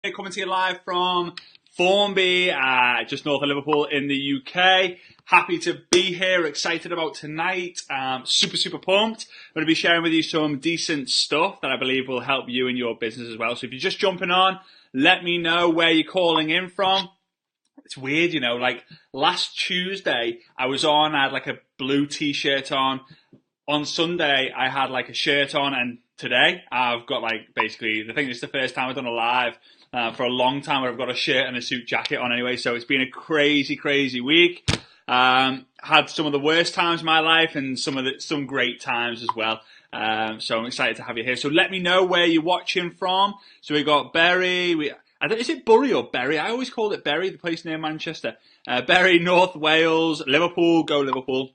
Coming to you live from Formby, just north of Liverpool in the UK. Happy to be here, excited about tonight, super pumped. I'm going to be sharing with you some decent stuff that I believe will help you in your business as well. So if you're just jumping on, let me know where you're calling in from. It's weird, like last Tuesday I was on, I had like a blue t-shirt on. On Sunday I had like a shirt on, and today I've got like basically, I think it's the first time I've done a live for a long time where I've got a shirt and a suit jacket on anyway. So it's been a crazy week. Had some of the worst times of my life and some great times as well. So I'm excited to have you here. So let me know where you're watching from. So we got Bury. Is it Bury or Bury? I always called it Bury, the place near Manchester. Bury, North Wales, Liverpool. Go Liverpool.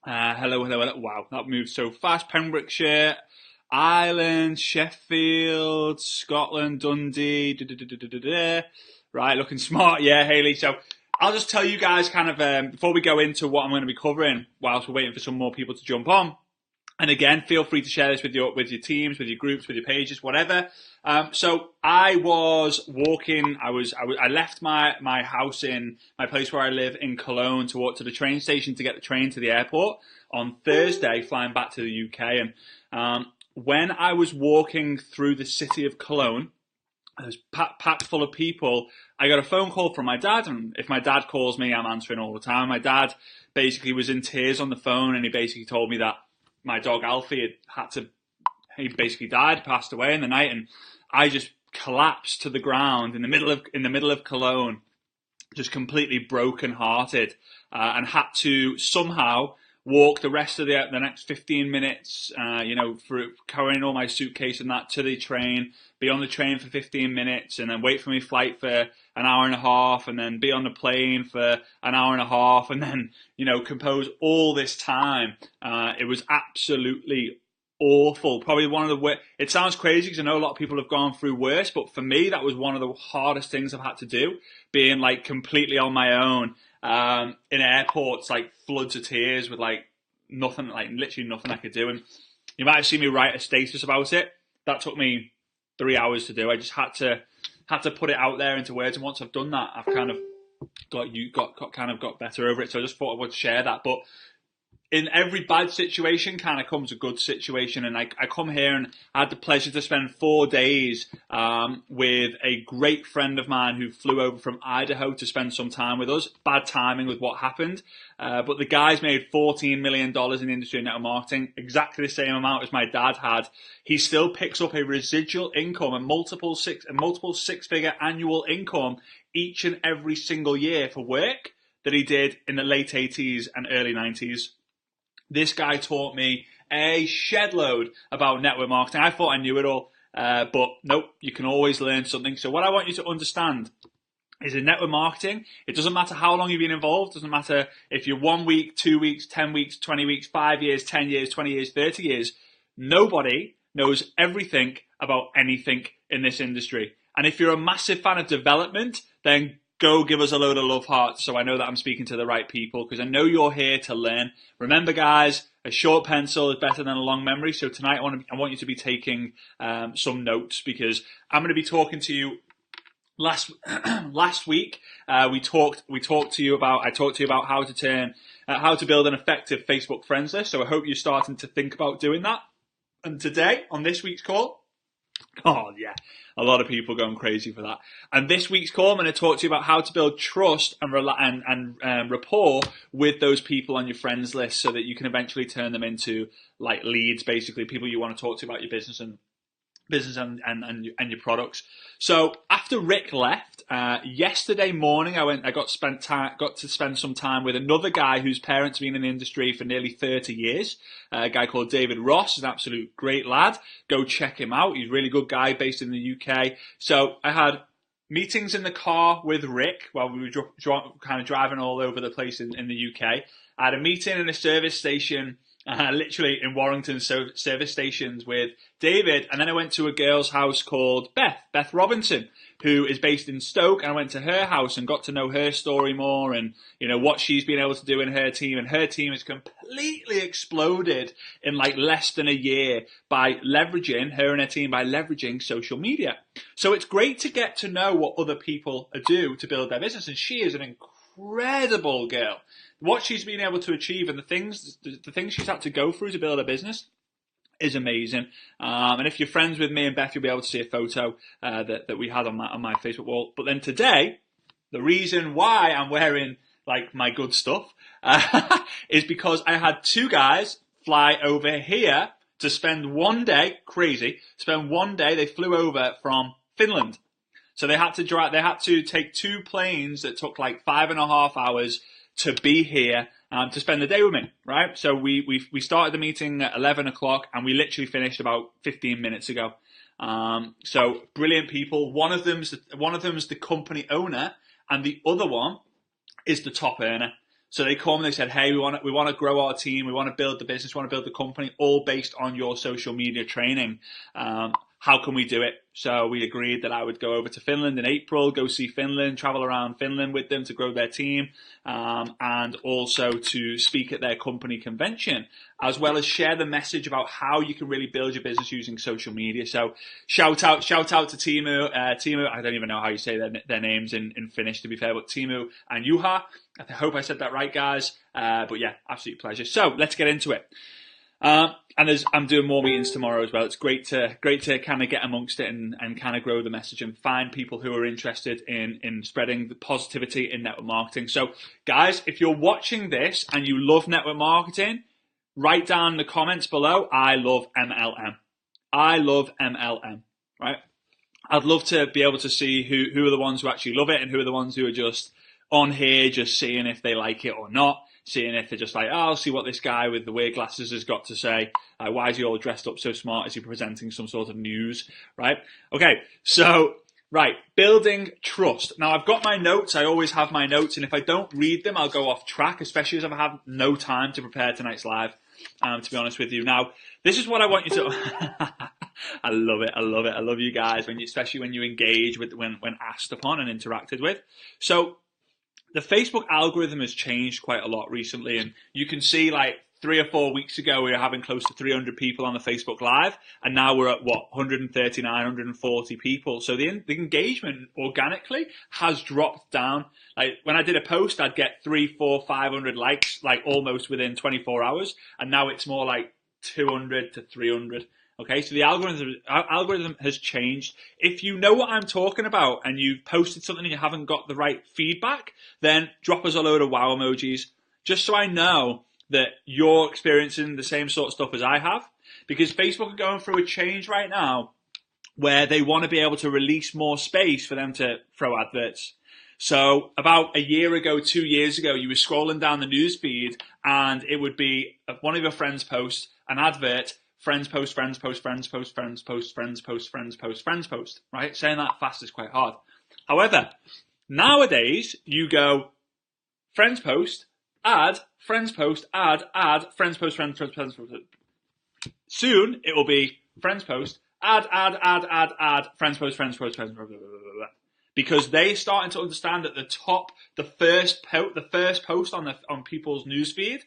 Hello. Wow, that moved so fast. Pembrokeshire, Ireland, Sheffield, Scotland, Dundee. Right, looking smart. Yeah, Hayley. So I'll just tell you guys kind of before we go into what I'm going to be covering whilst we're waiting for some more people to jump on. And again, feel free to share this with your teams, with your groups, with your pages, whatever. So I was walking. I left my house in my place where I live in Cologne to walk to the train station to get the train to the airport on Thursday, flying back to the UK. And when I was walking through the city of Cologne, it was packed full of people. I got a phone call from my dad, and if my dad calls me, I'm answering all the time. My dad basically was in tears on the phone, and he basically told me that my dog Alfie he basically died, passed away in the night, and I just collapsed to the ground in the middle of Cologne, just completely broken-hearted, and had to somehow walk the rest of the next 15 minutes, for carrying all my suitcase and that to the train, be on the train for 15 minutes, and then wait for my flight for an hour and a half, and then be on the plane for an hour and a half, and then, compose all this time. It was absolutely awful. Probably one of the worst. It sounds crazy because I know a lot of people have gone through worse, but for me, that was one of the hardest things I've had to do, being like completely on my own. In airports, like floods of tears with like nothing, like literally nothing I could do. And you might have seen me write a status about it. That took me 3 hours to do. I just had to put it out there into words. And once I've done that, I've kind of got better over it. So I just thought I would share that. But in every bad situation kind of comes a good situation. And I come here and I had the pleasure to spend 4 days with a great friend of mine who flew over from Idaho to spend some time with us. Bad timing with what happened. But the guy's made $14 million in the industry of network marketing, exactly the same amount as my dad had. He still picks up a residual income, a multiple six-figure annual income each and every single year for work that he did in the late 80s and early 90s. This guy taught me a shed load about network marketing. I thought I knew it all, but nope, you can always learn something. So what I want you to understand is in network marketing, it doesn't matter how long you've been involved. It doesn't matter if you're 1 week, 2 weeks, 10 weeks, 20 weeks, 5 years, 10 years, 20 years, 30 years. Nobody knows everything about anything in this industry. And if you're a massive fan of development, then go give us a load of love hearts so I know that I'm speaking to the right people, because I know you're here to learn. Remember, guys, a short pencil is better than a long memory. So tonight I want you to be taking some notes, because I'm going to be talking to you. Last week I talked to you about how to build an effective Facebook friends list. So I hope you're starting to think about doing that. And today on this week's call, oh yeah, a lot of people going crazy for that. And this week's call, I'm going to talk to you about how to build trust and rapport with those people on your friends list, so that you can eventually turn them into like leads, basically people you want to talk to about your business and your products. So after Rick left yesterday morning, I got to spend some time with another guy whose parents have been in the industry for nearly 30 years. A guy called David Ross, an absolute great lad. Go check him out. He's a really good guy based in the UK. So I had meetings in the car with Rick while we were kind of driving all over the place in the UK. I had a meeting in a service station, literally in Warrington service stations with David, and then I went to a girl's house called Beth Robinson. who is based in Stoke, and I went to her house and got to know her story more, and what she's been able to do in her team. And her team has completely exploded in like less than a year by leveraging her and her team by leveraging social media. So it's great to get to know what other people do to build their business, and she is an incredible girl. What she's been able to achieve and the things she's had to go through to build a business is amazing. And if you're friends with me and Beth, you'll be able to see a photo that we had on my Facebook wall. But then today, the reason why I'm wearing like my good stuff is because I had two guys fly over here to spend one day. Crazy. Spend one day. They flew over from Finland. So they had to take two planes that took like 5.5 hours to be here to spend the day with me, right? So we started the meeting at 11 o'clock and we literally finished about 15 minutes ago. So brilliant people. One of them's the company owner, and the other one is the top earner. So they called me and they said, hey, we want to grow our team, we want to build the business, we want to build the company, all based on your social media training. How can we do it? So we agreed that I would go over to Finland in April, go see Finland, travel around Finland with them to grow their team, and also to speak at their company convention, as well as share the message about how you can really build your business using social media. So shout out to Timu, I don't even know how you say their names in Finnish, to be fair, but Timu and Juha. I hope I said that right, guys. But yeah, absolute pleasure. So let's get into it. And I'm doing more meetings tomorrow as well. It's great to kind of get amongst it and kind of grow the message and find people who are interested in spreading the positivity in network marketing. So guys, if you're watching this and you love network marketing, write down in the comments below, I love MLM. I love MLM, right? I'd love to be able to see who are the ones who actually love it and who are the ones who are just on here just seeing if they like it or not. Seeing if they're just like, oh, I'll see what this guy with the weird glasses has got to say. Why is he all dressed up so smart? Is he presenting some sort of news, right? Okay, so, right, building trust. Now, I've got my notes. I always have my notes, and if I don't read them, I'll go off track, especially as I have no time to prepare tonight's live, to be honest with you. Now, this is what I want you to... I love it. I love you guys, especially when you engage with when asked upon and interacted with. So, the Facebook algorithm has changed quite a lot recently, and you can see like 3 or 4 weeks ago we were having close to 300 people on the Facebook Live, and now we're at 139, 140 people. So the engagement organically has dropped down. Like when I did a post, I'd get 300, 400, 500 likes like almost within 24 hours, and now it's more like 200 to 300. Okay, so the algorithm has changed. If you know what I'm talking about and you've posted something and you haven't got the right feedback, then drop us a load of wow emojis, just so I know that you're experiencing the same sort of stuff as I have. Because Facebook are going through a change right now where they want to be able to release more space for them to throw adverts. So about a year ago, 2 years ago, you were scrolling down the news feed and it would be one of your friends post an advert. Friends post, friends post, friends post, friends post, friends post, friends post, friends post, right? Saying that fast is quite hard. However, nowadays you go friends post, add, friends post, add, friends post, friends post, friends post. Soon it will be friends post, add, friends post, friends post, friends post, blah, blah, blah, blah. Because they're starting to understand that the first post on people's newsfeed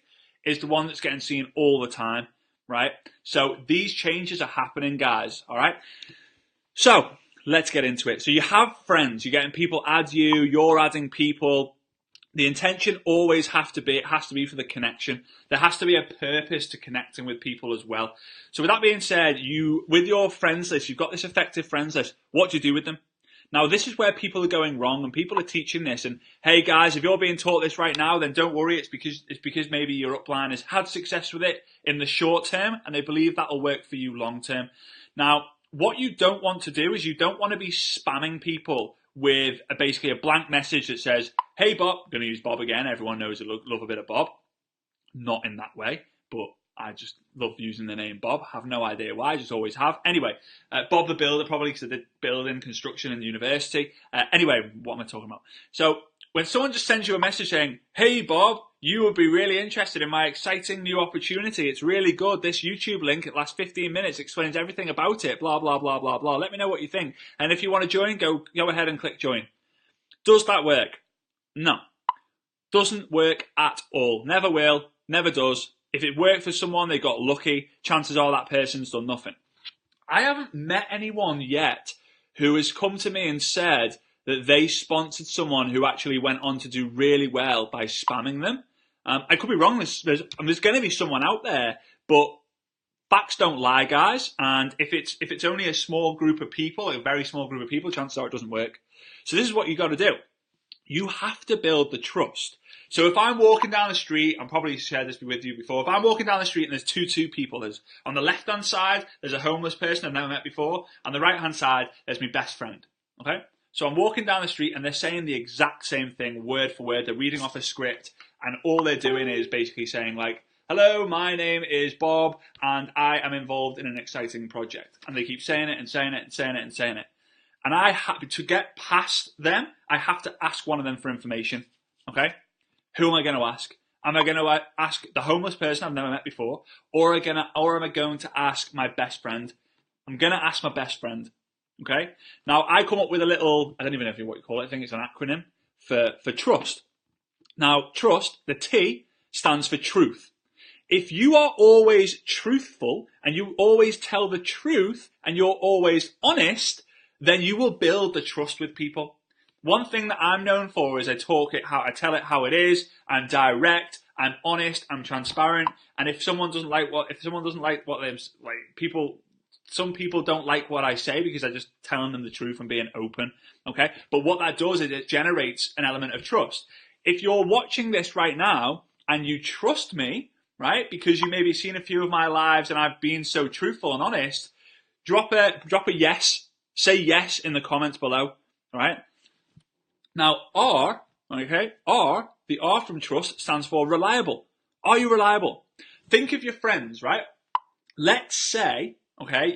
is the one that's getting seen all the time. Right? So these changes are happening, guys. All right. So let's get into it. So you have friends, you're getting people add you, you're adding people. The intention always has to be for the connection. There has to be a purpose to connecting with people as well. So with that being said, with your friends list, you've got this effective friends list. What do you do with them? Now, this is where people are going wrong, and people are teaching this. And hey, guys, if you're being taught this right now, then don't worry. It's because maybe your upline has had success with it in the short term, and they believe that will work for you long term. Now, what you don't want to do is you don't want to be spamming people with basically a blank message that says, "Hey, Bob." I'm going to use Bob again. Everyone knows I love a bit of Bob. Not in that way, but I just love using the name Bob. Have no idea why, just always have. Anyway, Bob the Builder, probably because I did building construction in the university. Anyway, what am I talking about? So when someone just sends you a message saying, hey, Bob, you would be really interested in my exciting new opportunity. It's really good. This YouTube link, it lasts 15 minutes, explains everything about it, blah, blah, blah, blah, blah. Let me know what you think. And if you want to join, go ahead and click join. Does that work? No. Doesn't work at all. Never will, never does. If it worked for someone, they got lucky. Chances are that person's done nothing. I haven't met anyone yet who has come to me and said that they sponsored someone who actually went on to do really well by spamming them. I could be wrong. There's going to be someone out there, but facts don't lie, guys. And if it's only a small group of people, a very small group of people, chances are it doesn't work. So this is what you got to do. You have to build the trust. So if I'm walking down the street, I've probably shared this with you before. If I'm walking down the street and there's two people, there's on the left-hand side, there's a homeless person I've never met before. On the right-hand side, there's my best friend. Okay? So I'm walking down the street and they're saying the exact same thing, word for word. They're reading off a script and all they're doing is basically saying like, hello, my name is Bob and I am involved in an exciting project. And they keep saying it and saying it and saying it and saying it. And I have to get past them, I have to ask one of them for information. Okay? Who am I going to ask? Am I going to ask the homeless person I've never met before? Or am I going to ask my best friend? I'm going to ask my best friend. Okay? Now, I come up with a little, I don't even know what you call it, I think it's an acronym for trust. Now, trust, the T, stands for truth. If you are always truthful and you always tell the truth and you're always honest, then you will build the trust with people. One thing that I'm known for is I tell it how it is, I'm direct, I'm honest, I'm transparent, and if someone doesn't like some people don't like what I say because I'm just telling them the truth and being open, okay? But what that does is it generates an element of trust. If you're watching this right now and you trust me, right, because you maybe seen a few of my lives and I've been so truthful and honest, drop a yes, say yes in the comments below, all right? Now, R, okay, the R from trust stands for reliable. Are you reliable? Think of your friends, right? Let's say, okay,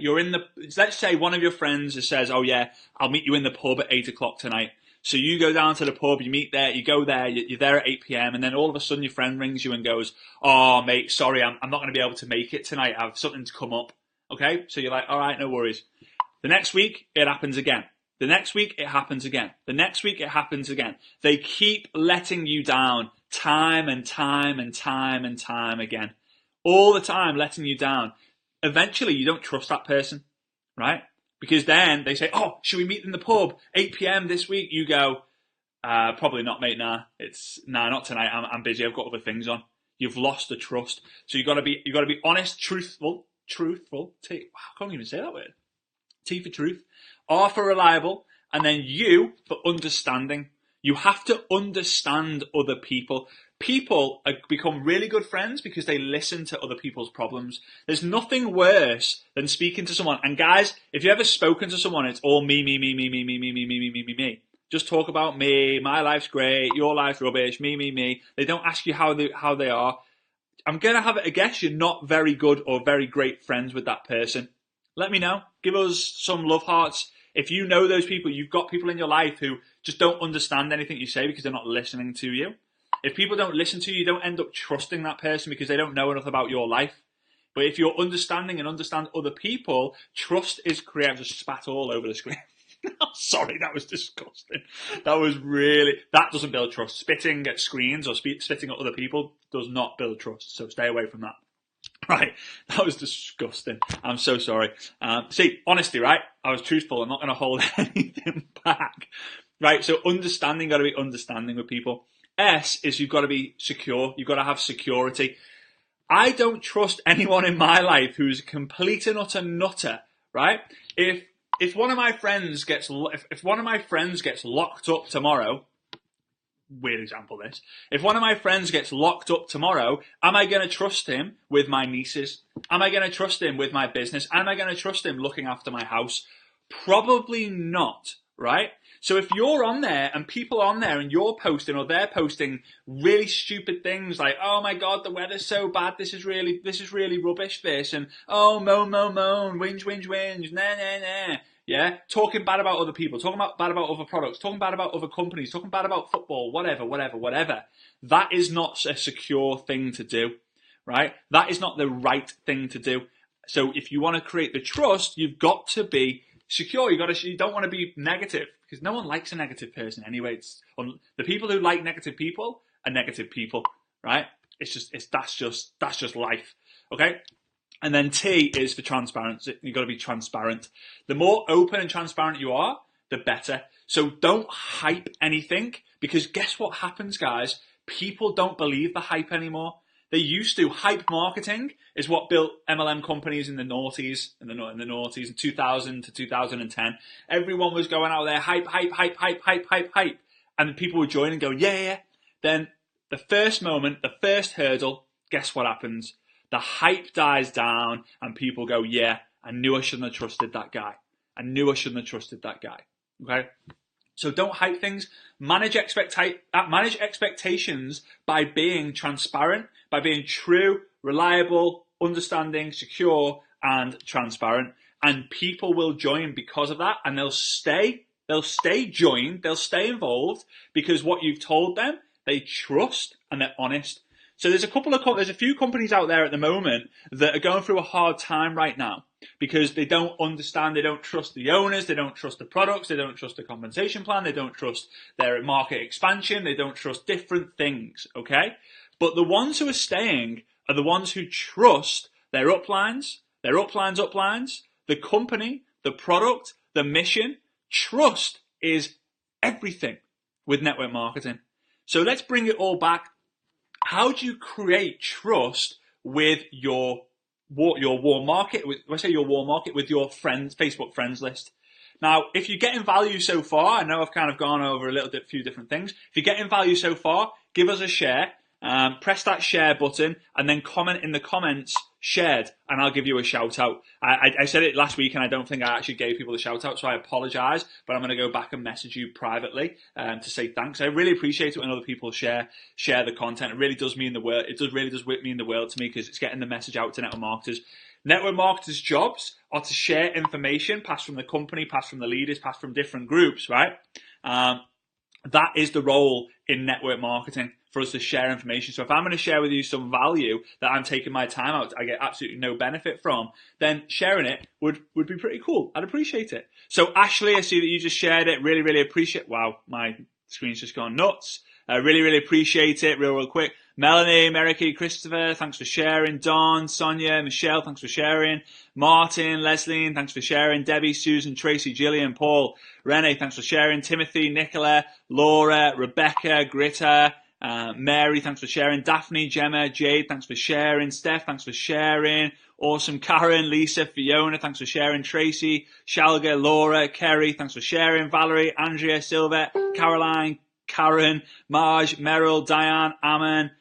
let's say one of your friends says, oh yeah, I'll meet you in the pub at 8 o'clock tonight. So you go down to the pub, you meet there, you go there, you're there at 8 p.m. and then all of a sudden your friend rings you and goes, oh mate, sorry, I'm not going to be able to make it tonight. I have something to come up. Okay, so you're like, all right, no worries. The next week, it happens again. The next week, it happens again. The next week, it happens again. They keep letting you down time and time and time and time again. All the time letting you down. Eventually, you don't trust that person, right? Because then they say, oh, should we meet in the pub, 8 p.m. this week? You go, probably not, mate, nah, not tonight, I'm busy, I've got other things on. You've lost the trust. So you've got to be honest, truthful, I can't even say that word. T for truth, R for reliable, and then U for understanding. You have to understand other people. People become really good friends because they listen to other people's problems. There's nothing worse than speaking to someone. And guys, if you've ever spoken to someone, it's all me. Just talk about me. My life's great. Your life's rubbish. Me. They don't ask you how they are. I'm going to have it a guess you're not very good or very great friends with that person. Let me know. Give us some love hearts. If you know those people, you've got people in your life who just don't understand anything you say because they're not listening to you. If people don't listen to you, you don't end up trusting that person because they don't know enough about your life. But if you're understanding and understand other people, trust is created. I just spat all over the screen. Sorry, that was disgusting. That doesn't build trust. Spitting at screens or spitting at other people does not build trust. So stay away from that. Right, that was disgusting. I'm so sorry. See, honesty, right? I was truthful. I'm not going to hold anything back. Right, so understanding, got to be understanding with people. S is you've got to be secure. You've got to have security. I don't trust anyone in my life who's a complete and utter nutter, right? If one of my friends gets locked up tomorrow, weird example this. If one of my friends gets locked up tomorrow, am I going to trust him with my nieces? Am I going to trust him with my business? Am I going to trust him looking after my house? Probably not, right? So if you're on there and people are on there and you're posting or they're posting really stupid things like, oh my God, the weather's so bad, this is really rubbish, this, and oh, moan, whinge, nah. yeah, talking bad about other people, talking bad about other products, talking bad about other companies, talking bad about football, whatever. That is not a secure thing to do, right? That is not the right thing to do. So if you want to create the trust, you've got to be secure. You don't want to be negative, because no one likes a negative person anyway. The people who like negative people are negative people, right? That's just life. Okay. And then T is for transparency. You've got to be transparent. The more open and transparent you are, the better. So don't hype anything, because guess what happens, guys? People don't believe the hype anymore. They used to. Hype marketing is what built MLM companies in the noughties, in 2000 to 2010. Everyone was going out there, hype. And people would join and go, yeah. Then the first moment, the first hurdle, guess what happens? The hype dies down and people go, yeah, I knew I shouldn't have trusted that guy. Okay? So don't hype things. Manage expectations by being transparent, by being true, reliable, understanding, secure, and transparent. And people will join because of that, and they'll stay joined, they'll stay involved, because what you've told them, they trust and they're honest. So there's a few companies out there at the moment that are going through a hard time right now, because they don't understand, they don't trust the owners, they don't trust the products, they don't trust the compensation plan, they don't trust their market expansion, they don't trust different things, okay? But the ones who are staying are the ones who trust their uplines, the company, the product, the mission. Trust is everything with network marketing. So let's bring it all back. How do you create trust with your warm market? With your friends, Facebook friends list. Now, if you're getting value so far, I know I've kind of gone over few different things. If you're getting value so far, give us a share. Press that share button and then comment in the comments shared, and I'll give you a shout out. I said it last week and I don't think I actually gave people the shout out, so I apologize, but I'm going to go back and message you privately to say thanks. I really appreciate it when other people share the content. It really does mean the world. It really does mean the world to me, because it's getting the message out to network marketers. Network marketers' jobs are to share information, passed from the company, passed from the leaders, passed from different groups, right? That is the role in network marketing, for us to share information. So if I'm going to share with you some value that I'm taking my time out, I get absolutely no benefit from, then sharing it would be pretty cool. I'd appreciate it. So Ashley, I see that you just shared it. Really, really appreciate. Wow, my screen's just gone nuts. Really, really appreciate it. Real quick. Melanie, Merricky, Christopher, thanks for sharing. Don, Sonia, Michelle, thanks for sharing. Martin, Leslie, thanks for sharing. Debbie, Susan, Tracy, Gillian, Paul, Renee, thanks for sharing. Timothy, Nicola, Laura, Rebecca, Greta, Mary, thanks for sharing. Daphne, Gemma, Jade, thanks for sharing. Steph, thanks for sharing. Awesome. Karen, Lisa, Fiona, thanks for sharing. Tracy, Shalga, Laura, Kerry, thanks for sharing. Valerie, Andrea, Silva, Caroline, Karen, Marge, Meryl, Diane, Ammon,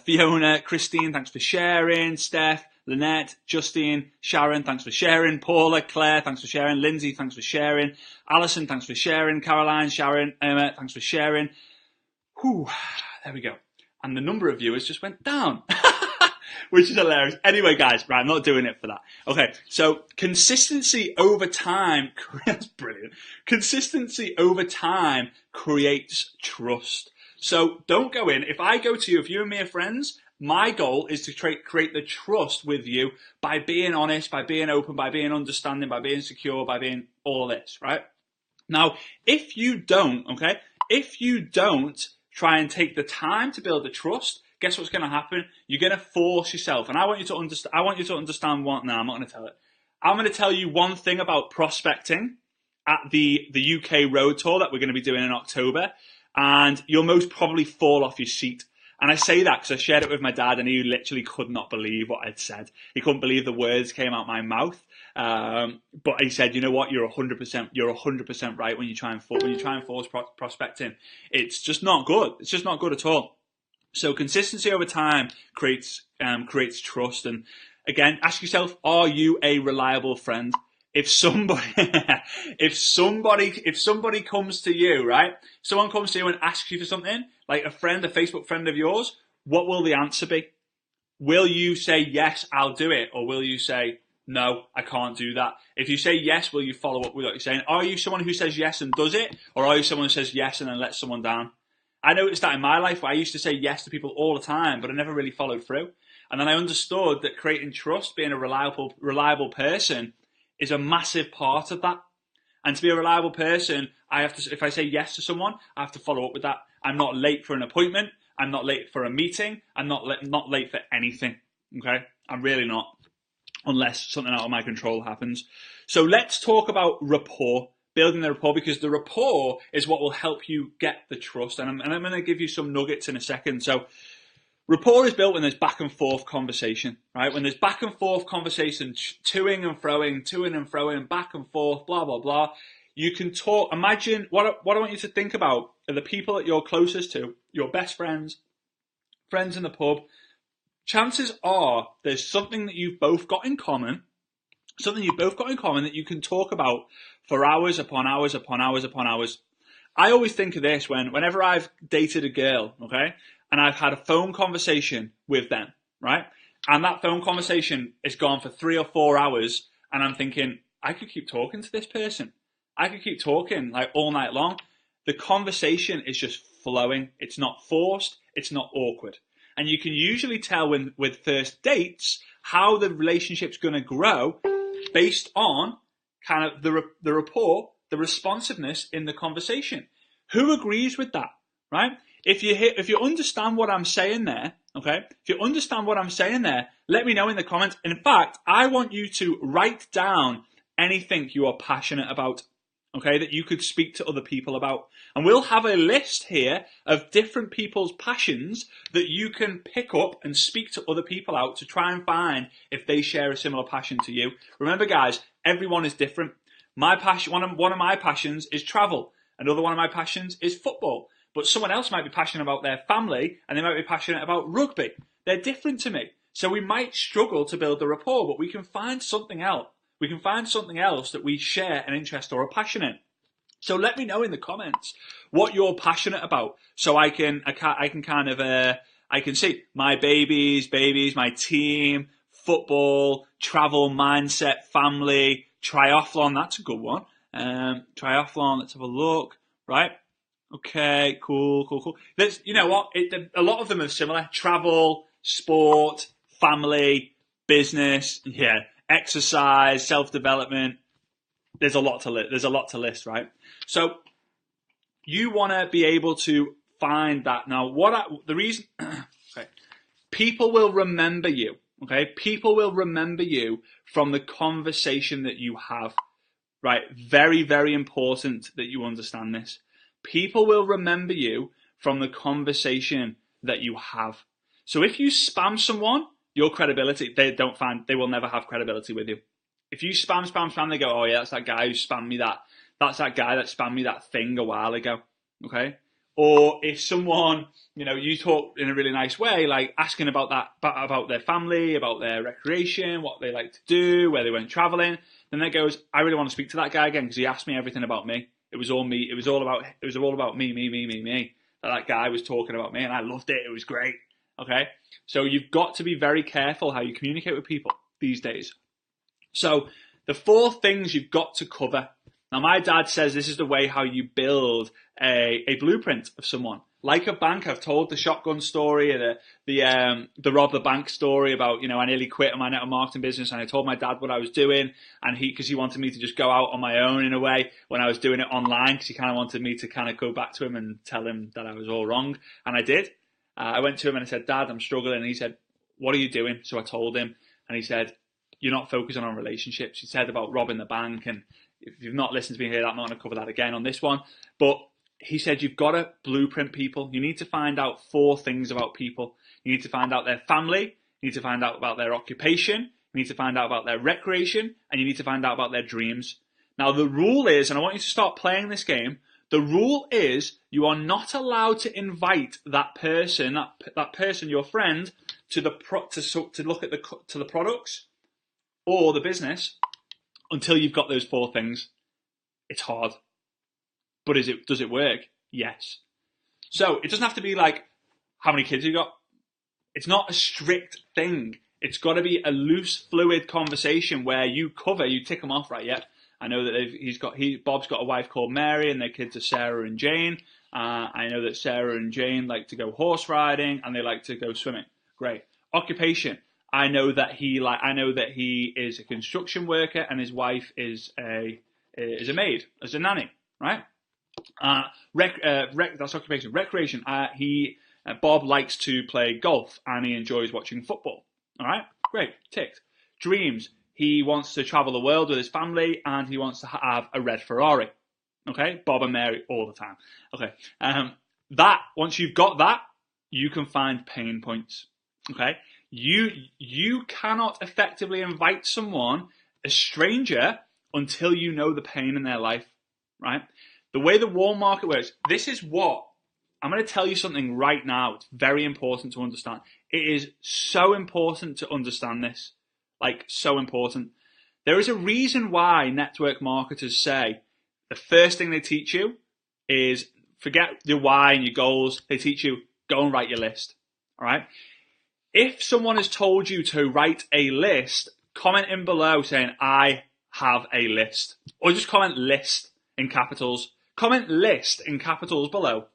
Fiona, Christine, thanks for sharing. Steph, Lynette, Justine, Sharon, thanks for sharing. Paula, Claire, thanks for sharing. Lindsay, thanks for sharing. Alison, thanks for sharing. Caroline, Sharon, Emma, thanks for sharing. Whew, there we go. And the number of viewers just went down, which is hilarious. Anyway, guys, right, I'm not doing it for that. Okay, so consistency over time, that's brilliant. Consistency over time creates trust. So don't go in. If I go to you, if you and me are friends, my goal is to create the trust with you by being honest, by being open, by being understanding, by being secure, by being all this, right? Now, if you don't try and take the time to build the trust, guess what's going to happen? You're going to force yourself. And I want you to understand what. No, I'm not going to tell it. I'm going to tell you one thing about prospecting at the UK road tour that we're going to be doing in October. And you'll most probably fall off your seat. And I say that because I shared it with my dad, and he literally could not believe what I'd said. He couldn't believe the words came out my mouth. But he said, you know what? You're 100% right when you try and force prospecting. It's just not good. It's just not good at all. So consistency over time creates trust. And again, ask yourself, are you a reliable friend? If somebody comes to you, right? Someone comes to you and asks you for something, like a Facebook friend of yours, what will the answer be? Will you say, yes, I'll do it? Or will you say, No, I can't do that. If you say yes, will you follow up with what you're saying? Are you someone who says yes and does it? Or are you someone who says yes and then lets someone down? I noticed that in my life where I used to say yes to people all the time, but I never really followed through. And then I understood that creating trust, being a reliable person, is a massive part of that. And to be a reliable person, I have to, if I say yes to someone, I have to follow up with that. I'm not late for an appointment. I'm not late for a meeting. I'm not late for anything. Okay? I'm really not, unless something out of my control happens. So let's talk about rapport, building the rapport, because the rapport is what will help you get the trust. And I'm going to give you some nuggets in a second. So rapport is built when there's back and forth conversation, right? When there's back and forth conversation, toing and froing, back and forth, blah, blah, blah. You can talk. Imagine what I want you to think about are the people that you're closest to, your best friends, friends in the pub. Chances are there's something that you've both got in common, that you can talk about for hours upon hours upon hours upon hours. I always think of this whenever I've dated a girl, okay, and I've had a phone conversation with them, right? And that phone conversation is gone for 3 or 4 hours, and I'm thinking, I could keep talking to this person. I could keep talking like all night long. The conversation is just flowing. It's not forced. It's not awkward. And you can usually tell with first dates how the relationship's going to grow based on kind of the rapport, the responsiveness in the conversation. Who agrees with that, right? If you understand what I'm saying there, okay? If you understand what I'm saying there, let me know in the comments. In fact, I want you to write down anything you are passionate about, okay, that you could speak to other people about. And we'll have a list here of different people's passions that you can pick up and speak to other people out to try and find if they share a similar passion to you. Remember, guys, everyone is different. My passion, one of my passions is travel. Another one of my passions is football. But someone else might be passionate about their family and they might be passionate about rugby. They're different to me. So we might struggle to build the rapport, but we can find something else. We can find something else that we share an interest or a passion in. So let me know in the comments what you're passionate about, so I can kind of I can see my babies, my team, football, travel, mindset, family, triathlon. That's a good one. Triathlon. Let's have a look. Right. Okay. Cool. You know what? A lot of them are similar. Travel, sport, family, business. Yeah. Exercise, self-development. There's a lot to list, right? So you want to be able to find that. Now, the reason, okay, people will remember you, okay? People will remember you from the conversation that you have, right? Very, very important that you understand this. People will remember you from the conversation that you have. So if you spam someone, your credibility, they will never have credibility with you. If you spam, they go, oh yeah, that's that guy who spammed me that. That's that guy that spammed me that thing a while ago, okay? Or if someone, you talk in a really nice way, like asking about their family, about their recreation, what they like to do, where they went traveling, then that goes, I really want to speak to that guy again because he asked me everything about me. It was all me. It was all about me. That guy was talking about me and I loved it. It was great, okay? So you've got to be very careful how you communicate with people these days. So the 4 things you've got to cover. Now, my dad says this is the way how you build a blueprint of someone. Like a bank, I've told the shotgun story, the rob the bank story about, I nearly quit my network marketing business and I told my dad what I was doing, and because he wanted me to just go out on my own in a way when I was doing it online, because he kind of wanted me to kind of go back to him and tell him that I was all wrong. And I did. I went to him and I said, Dad, I'm struggling. And he said, what are you doing? So I told him, and he said, you're not focusing on relationships. He said about robbing the bank, and if you've not listened to me here, I'm not going to cover that again on this one. But he said you've got to blueprint people. You need to find out 4 things about people. You need to find out their family. You need to find out about their occupation. You need to find out about their recreation, and you need to find out about their dreams. Now the rule is, and I want you to start playing this game, the rule is you are not allowed to invite that person, your friend, to look at the products or the business until you've got those 4 things. It's hard. But does it work? Yes. So it doesn't have to be like, how many kids you got? It's not a strict thing. It's got to be a loose, fluid conversation where you tick them off, right? Yeah, I know that Bob's got a wife called Mary, and their kids are Sarah and Jane. I know that Sarah and Jane like to go horse riding, and they like to go swimming. Great. Occupation. I know that he is a construction worker, and his wife is a maid, as a nanny, right? That's occupation. Recreation. Bob likes to play golf, and he enjoys watching football. All right, great, ticked. Dreams. He wants to travel the world with his family, and he wants to have a red Ferrari. Okay, Bob and Mary all the time. Okay, once you've got that, you can find pain points. Okay, you cannot effectively invite someone, a stranger, until you know the pain in their life. Right? The way the warm market works. This is what I'm going to tell you something right now. It's very important to understand. It is so important to understand this. Like, so important. There is a reason why network marketers say the first thing they teach you is forget your why and your goals. They teach you, go and write your list. All right? If someone has told you to write a list, comment in below saying, I have a list. Or just comment list in capitals. Comment list in capitals below.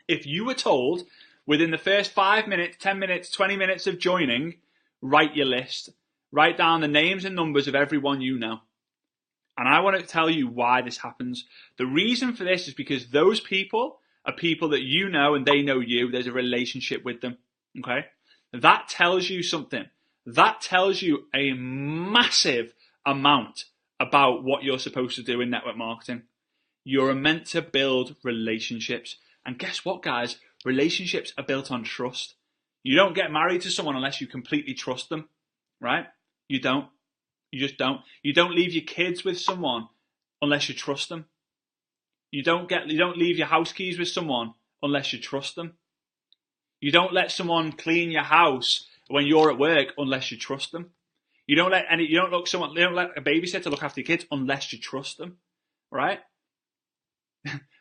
If you were told within the first 5 minutes, 10 minutes, 20 minutes of joining, write your list. Write down the names and numbers of everyone you know. And I want to tell you why this happens. The reason for this is because those people are people that you know and they know you. There's a relationship with them. Okay? That tells you something. That tells you a massive amount about what you're supposed to do in network marketing. You're meant to build relationships. And guess what, guys? Relationships are built on trust. You don't get married to someone unless you completely trust them, right? You don't. You just don't. You don't leave your kids with someone unless you trust them. You don't leave your house keys with someone unless you trust them. You don't let someone clean your house when you're at work unless you trust them. You don't let a babysitter look after your kids unless you trust them, right?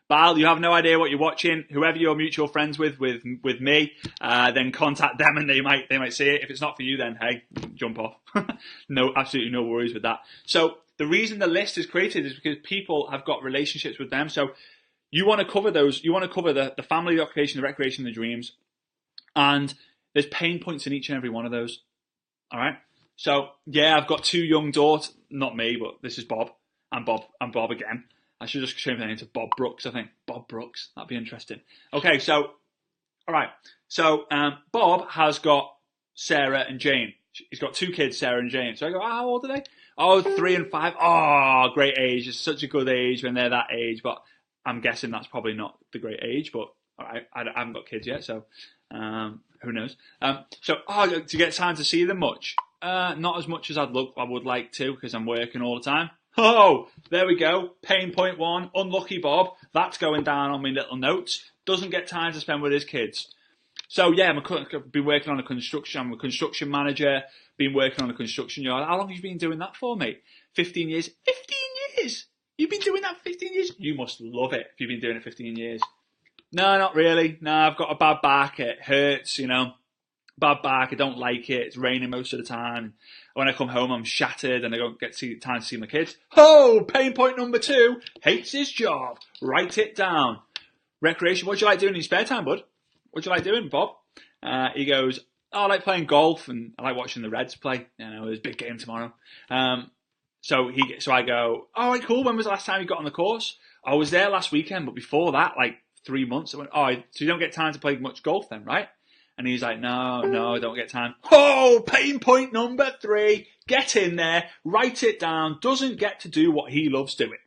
Bal, you have no idea what you're watching. Whoever you're mutual friends with me, then contact them and they might see it. If it's not for you, then hey, jump off. No, absolutely no worries with that. So the reason the list is created is because people have got relationships with them. So you want to cover those. You want to cover the family, the occupation, the recreation, the dreams, and there's pain points in each and every one of those. All right. So yeah, I've got 2 young daughters. Not me, but this is Bob. I'm Bob again. I should just change my name to Bob Brookes, I think. Bob Brookes. That'd be interesting. Okay, so, all right. So, Bob has got Sarah and Jane. He's got 2 kids, Sarah and Jane. So I go, how old are they? Oh, 3 and 5. Oh, great age. It's such a good age when they're that age. But I'm guessing that's probably not the great age. But all right, I haven't got kids yet, so who knows? Do you get time to see them much? Not as much as I would like to, because I'm working all the time. Oh, there we go. Pain point 1. Unlucky Bob. That's going down on my little notes. Doesn't get time to spend with his kids. So yeah, I've been working on a construction. I'm a construction manager. Been working on a construction yard. How long have you been doing that for, mate? 15 years. 15 years? You've been doing that for 15 years? You must love it if you've been doing it 15 years. No, not really. No, I've got a bad back. It hurts, Bad back. I don't like it. It's raining most of the time. When I come home, I'm shattered and I don't get time to see my kids. Oh, pain point number 2. Hates his job. Write it down. Recreation. What do you like doing in your spare time, bud? What do you like doing, Bob? He goes, I like playing golf and I like watching the Reds play. There's a big game tomorrow. So I go, all right, cool. When was the last time you got on the course? I was there last weekend, but before that, like 3 months. I went, so you don't get time to play much golf then, right? And he's like, no, I don't get time. Oh, pain point number 3. Get in there, write it down. Doesn't get to do what he loves doing.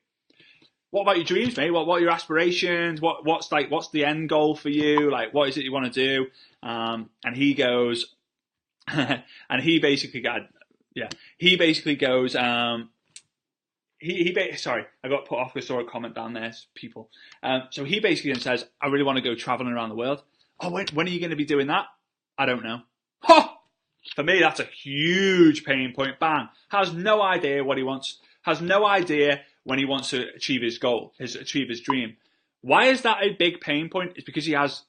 What about your dreams, mate? What are your aspirations? What's the end goal for you? Like, what is it you want to do? And he goes, and he basically goes, sorry, I got put off because I saw a comment down there, people. So he basically says, I really want to go traveling around the world. Oh, when are you going to be doing that? I don't know. For me, that's a huge pain point. Bang. Has no idea what he wants. Has no idea when he wants to achieve his goal, achieve his dream. Why is that a big pain point? It's because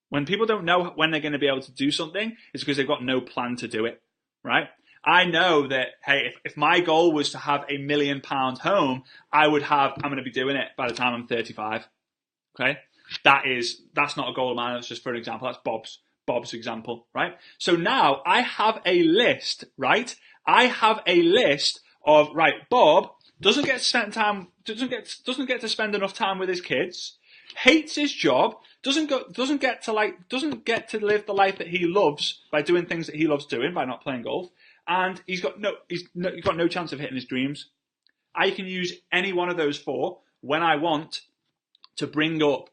when people don't know when they're going to be able to do something, it's because they've got no plan to do it. right? I know that, hey, if my goal was to have a £1 million home, I'm going to be doing it by the time I'm 35. Okay. That's not a goal of mine. That's just for an example. That's Bob's example, right? So now I have a list, right? I have a list of, right, Bob doesn't get to spend enough time with his kids, hates his job, doesn't get to live the life that he loves by doing things that he loves doing, by not playing golf, and he's got no chance of hitting his dreams. I can use any one of those four when I want to bring up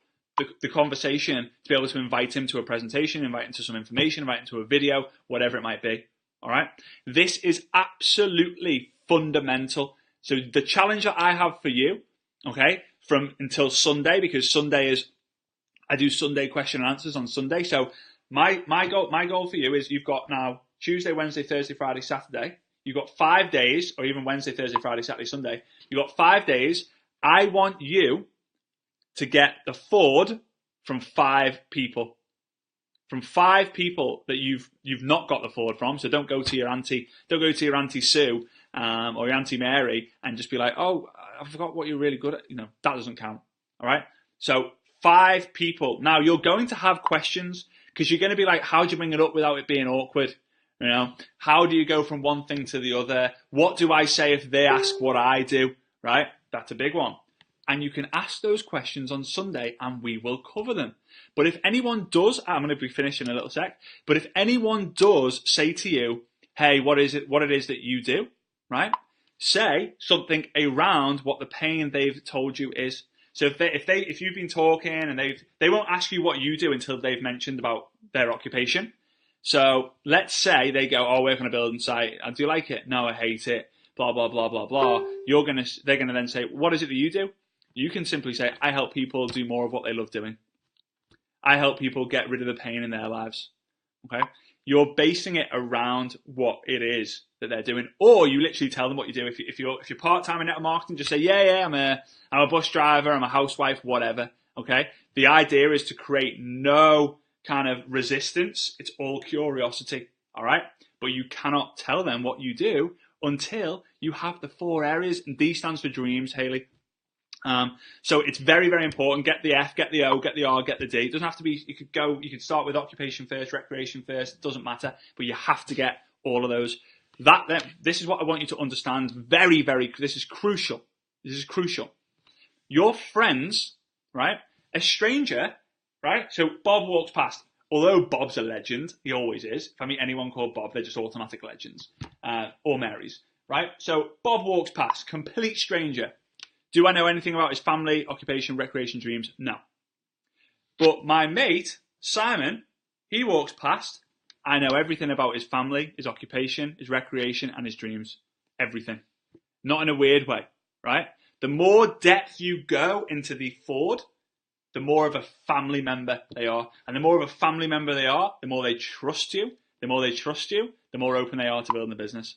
the conversation, to be able to invite him to a presentation, invite him to some information, invite him to a video, whatever it might be. All right. This is absolutely fundamental. So the challenge that I have for you, okay, from until Sunday, because I do Sunday question and answers on Sunday. So my goal for you is you've got now Tuesday, Wednesday, Thursday, Friday, Saturday. You've got 5 days, or even Wednesday, Thursday, Friday, Saturday, Sunday. You've got 5 days. I want you to get the F.O.R.D from 5 people. From 5 people that you've not got the F.O.R.D from. So don't go to your auntie Sue or your Auntie Mary and just be like, oh, I forgot what you're really good at. That doesn't count. All right. So 5 people. Now you're going to have questions because you're going to be like, how do you bring it up without it being awkward? How do you go from one thing to the other? What do I say if they ask what I do? Right. That's a big one. And you can ask those questions on Sunday and we will cover them. But if anyone does, I'm going to be finished in a little sec, but if anyone does say to you, hey, what it is that you do, right? Say something around what the pain they've told you is. So if you've been talking and they won't ask you what you do until they've mentioned about their occupation. So let's say they go, oh, work on a building site. Do you like it? No, I hate it. Blah, blah, blah, blah, blah. They're going to then say, what is it that you do? You can simply say, I help people do more of what they love doing. I help people get rid of the pain in their lives. Okay? You're basing it around what it is that they're doing, or you literally tell them what you do. If you're part-time in network marketing, just say, yeah, I'm a bus driver, I'm a housewife, whatever. Okay? The idea is to create no kind of resistance. It's all curiosity. All right? But you cannot tell them what you do until you have the 4 areas, and D stands for dreams, Haley. So it's very, very important. Get the F, get the O, get the R, get the D. It doesn't have to be, you could start with occupation first, recreation first, it doesn't matter, but you have to get all of those. This is what I want you to understand. Very, very, this is crucial. This is crucial. Your friends, right? A stranger, right? So Bob walks past. Although Bob's a legend, he always is. If I meet anyone called Bob, they're just automatic legends. Or Marys, right? So Bob walks past, complete stranger. Do I know anything about his family, occupation, recreation, dreams? No. But my mate, Simon, he walks past. I know everything about his family, his occupation, his recreation, and his dreams. Everything. Not in a weird way, right? The more depth you go into the F.O.R.D, the more of a family member they are. And the more of a family member they are, the more they trust you. The more they trust you, the more open they are to building the business.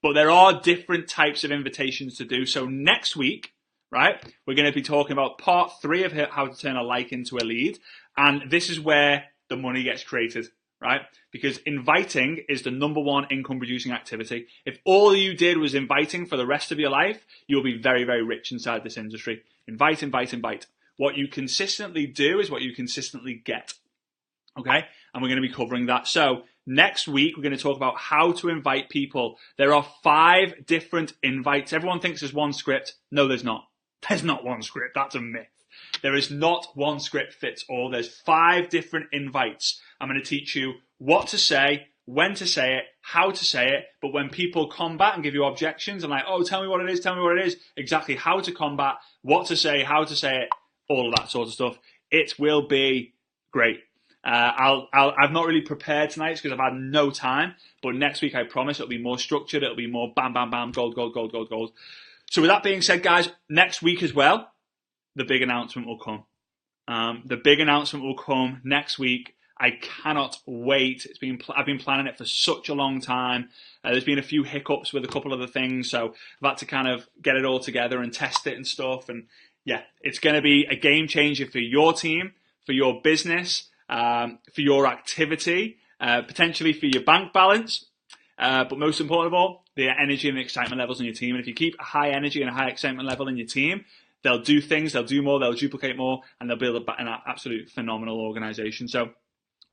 But there are different types of invitations to do. So next week, right, we're going to be talking about part 3 of how to turn a like into a lead. And this is where the money gets created, right? Because inviting is the #1 income producing activity. If all you did was inviting for the rest of your life, you'll be very, very rich inside this industry. Invite, invite, invite. What you consistently do is what you consistently get. Okay? And we're going to be covering that. So next week, we're going to talk about how to invite people. There are 5 different invites. Everyone thinks there's one script. No, there's not. There's not one script. That's a myth. There is not one script fits all. There's 5 different invites. I'm going to teach you what to say, when to say it, how to say it. But when people combat and give you objections and like, oh, tell me what it is, exactly how to combat, what to say, how to say it, all of that sort of stuff. It will be great. I've not really prepared tonight because I've had no time. But next week, I promise it'll be more structured. It'll be more bam, bam, bam, gold, gold, gold, gold, gold. So with that being said, guys, next week as well, the big announcement will come. The big announcement will come next week. I cannot wait. I've been planning it for such a long time. There's been a few hiccups with a couple of the things, so I've had to kind of get it all together and test it and stuff. And yeah, it's going to be a game changer for your team, for your business, for your activity, potentially for your bank balance. But most important of all, the energy and the excitement levels in your team. And if you keep a high energy and a high excitement level in your team, they'll do things, they'll do more, they'll duplicate more, and they'll build an absolute phenomenal organization. So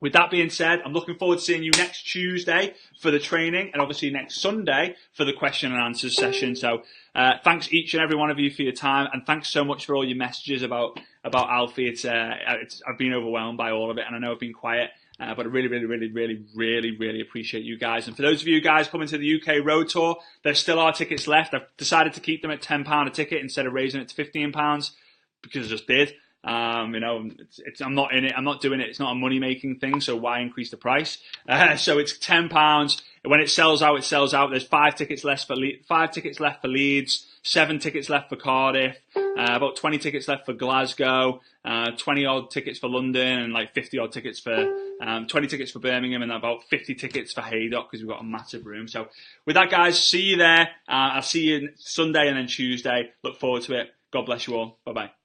with that being said, I'm looking forward to seeing you next Tuesday for the training, and obviously next Sunday for the question and answers session. So thanks each and every one of you for your time, and thanks so much for all your messages about Alfie. I've been overwhelmed by all of it, and I know I've been quiet, but I really appreciate you guys. And for those of you guys coming to the UK Road Tour, there still are tickets left. I've decided to keep them at £10 a ticket instead of raising it to £15 because I just did. I'm not in it. I'm not doing it. It's not a money-making thing, so why increase the price? So it's £10. When it sells out, it sells out. There's 5 tickets left for Leeds, 7 tickets left for Cardiff, about 20 tickets left for Glasgow, 20 odd tickets for London, and like 50 odd tickets for 20 tickets for Birmingham, and about 50 tickets for Haydock because we've got a massive room. So with that, guys, see you there. I'll see you Sunday and then Tuesday. Look forward to it. God bless you all. Bye bye.